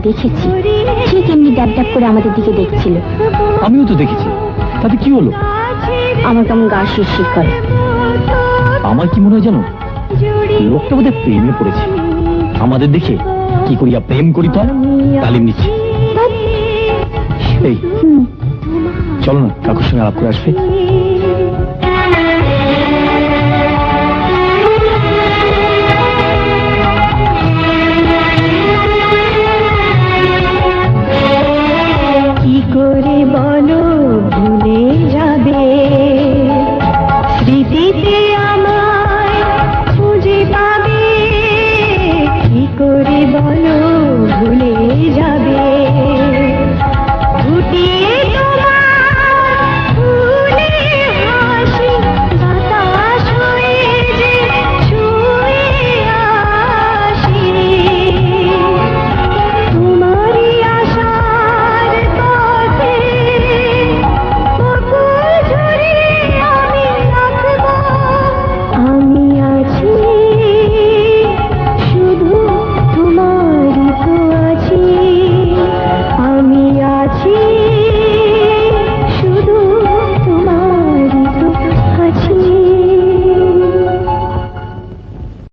দেখেছি, ঠিক এমনি ড্যাব ড্যাব করে আমাদের দিকে দেখছিল। আমিও তো দেখেছি, তাতে কি হলো? আমার কেমন গা শিরশির করে। আমার কি মনে হয় জানো, লোকটা বোধহয় প্রেমে পড়েছে। আমাদের দেখে কি করিয়া প্রেম করিতে হয় তালিম নিচ্ছে। এই চলো না, কাকুর সঙ্গে আলাপ করে আসবে। কি করে বলো ভুলে যাবে স্মৃতিতে